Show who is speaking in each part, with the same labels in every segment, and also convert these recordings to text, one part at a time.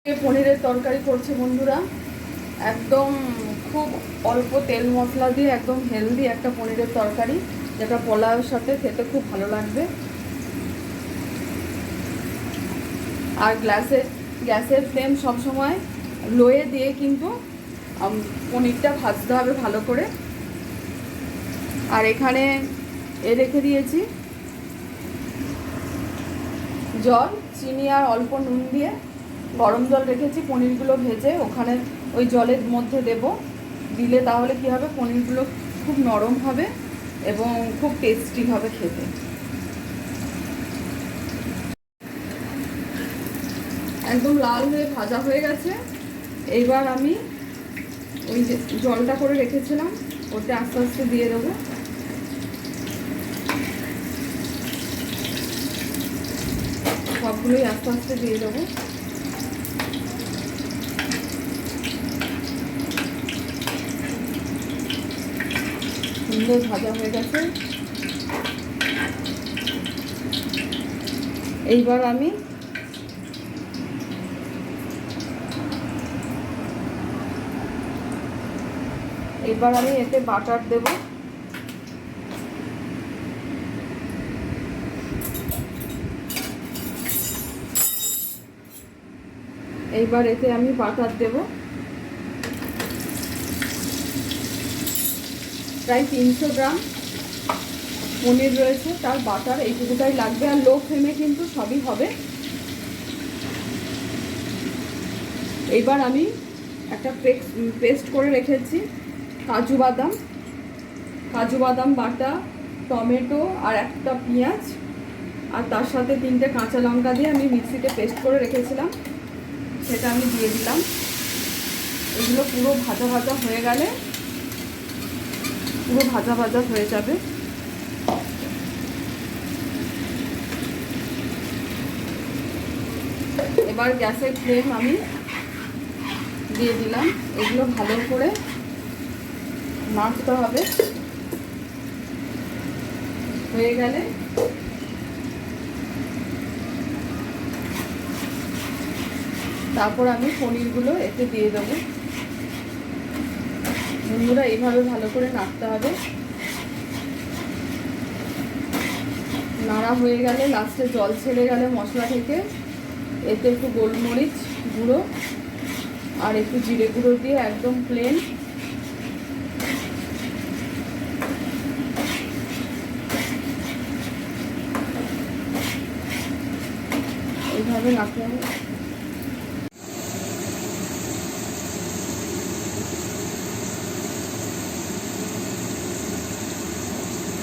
Speaker 1: পনিরের তরকারি করছে বন্ধুরা। একদম খুব অল্প তেল মশলা দিয়ে একদম হেলদি একটা পনিরের তরকারি, যেটা পোলাওয়ের সাথে খেতে খুব ভালো লাগবে। আর গ্যাসের ফ্লেম সবসময় লোয়ে দিয়ে কিন্তু পনিরটা ভাজতে হবে ভালো করে। আর এখানে রেখে দিয়েছি জল, চিনি আর অল্প নুন দিয়ে গরম জল রেখেছি। পনিরগুলো ভেজে ওখানে ওই জলের মধ্যে দিলে তাহলে কি হবে, পনিরগুলো খুব নরম হবে এবং খুব টেস্টি হবে খেতে। একদম লাল হয়ে ভাজা হয়ে গেছে। এইবার আমি ওই যে জলটা করে রেখেছিলাম ওতে আস্তে আস্তে দিয়ে দেবো। সবগুলোই আস্তে আস্তে দিয়ে দেবো। সুন্দর ভাজা হয়ে গেছে। এইবার আমি এতে বাটার দেব। এইবার এতে আমি বাটার দেব প্রায় 300 গ্রাম পনির রয়েছে, তার বাটার এইটুকুটাই লাগবে। আর লো ফ্লেমে কিন্তু সবই হবে। এইবার আমি একটা পেস্ট করে রেখেছি কাজু বাদাম বাটা, টমেটো আর একটা পেঁয়াজ, আর তার সাথে 3টে কাঁচা লঙ্কা দিয়ে আমি মিক্সিতে পেস্ট করে রেখেছিলাম, সেটা আমি দিয়ে দিলাম। এগুলো পুরো ভাজা ভাজা হয়ে গেলে পুরো ভাজা ভাজা হয়ে যাবে। এবার গ্যাসের ফ্লেম আমি দিয়ে দিলাম। এগুলো ভালো করে নাড়তে হবে। হয়ে গেলে তারপর আমি পনিরগুলো এতে দিয়ে দেবো। বন্ধুরা এইভাবে ভালো করে নাড়তে হবে। নাড়া হয়ে গেলে লাস্টে জল ছেড়ে গেলে মশলা থেকে এতে একটু গোলমরিচ গুঁড়ো আর একটু জিরে গুঁড়ো দিয়ে একদম প্লেন এইভাবে নাড়তে হবে।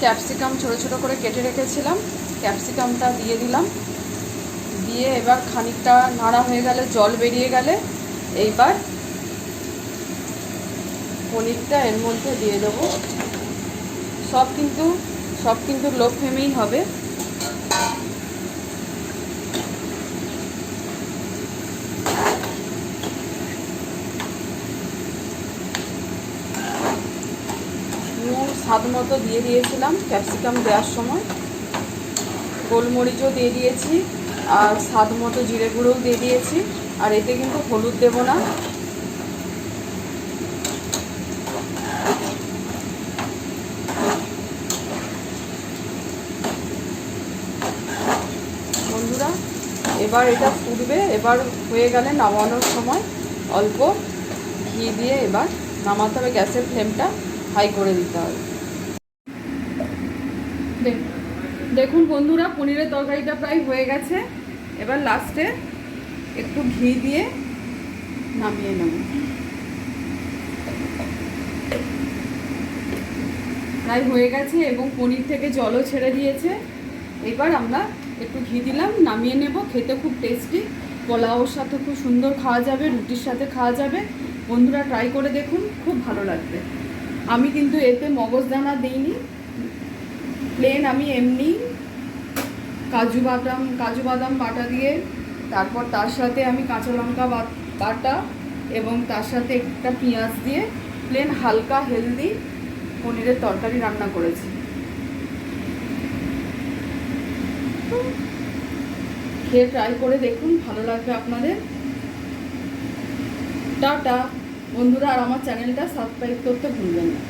Speaker 1: ক্যাপসিকাম ছোট ছোট করে কেটে রেখেছিলাম, ক্যাপসিকামটা দিয়ে দিলাম। দিয়ে এবার খানিকটা নাড়া হয়ে গেলে, জল বেরিয়ে গেলে এইবার পনিরটা এর মধ্যে দিয়ে দেবো। সব কিন্তু লো ফ্লেমেই হবে। নুন স্বাদ মতো দিয়ে দিয়েছিলাম ক্যাপসিকাম দেওয়ার সময়, গোলমরিচও দিয়ে দিয়েছি আর স্বাদ মতো জিরে গুঁড়োও দিয়ে দিয়েছি। আর এতে কিন্তু হলুদ দেব না। বন্ধুরা এবার এটা ফুটবে। এবার হয়ে গেলে নামানোর সময় অল্প ঘি দিয়ে এবার নামাতে হবে। গ্যাসের ফ্লেমটা হাই করে দিতে হবে। দেখুন বন্ধুরা, পনিরের তরকারিটা প্রায় হয়ে গেছে। এবার লাস্টে একটু ঘি দিয়ে নামিয়ে নেব। প্রায় হয়ে গেছে এবং পনির থেকে জলও ছেড়ে দিয়েছে। এবার আমরা একটু ঘি দিলাম, নামিয়ে নেব। খেতে খুব টেস্টি, পোলাওর সাথে খুব সুন্দর খাওয়া যাবে, রুটির সাথে খাওয়া যাবে। বন্ধুরা ট্রাই করে দেখুন, খুব ভালো লাগবে। আমি কিন্তু এতে মগজদানা দিইনি, প্লেন আমি এমনি কাজু বাদাম বাটা দিয়ে, তারপর তার সাথে আমি কাঁচা লঙ্কা বাটা এবং তার সাথে একটা পেঁয়াজ দিয়ে প্লেন হালকা হেলদি পনিরের তরকারি রান্না করেছি। খেয়ে ট্রাই করে দেখুন, ভালো লাগবে আপনাদের। টাটা বন্ধুরা, আর আমার চ্যানেলটা সাবস্ক্রাইব করতে ভুলবেন না।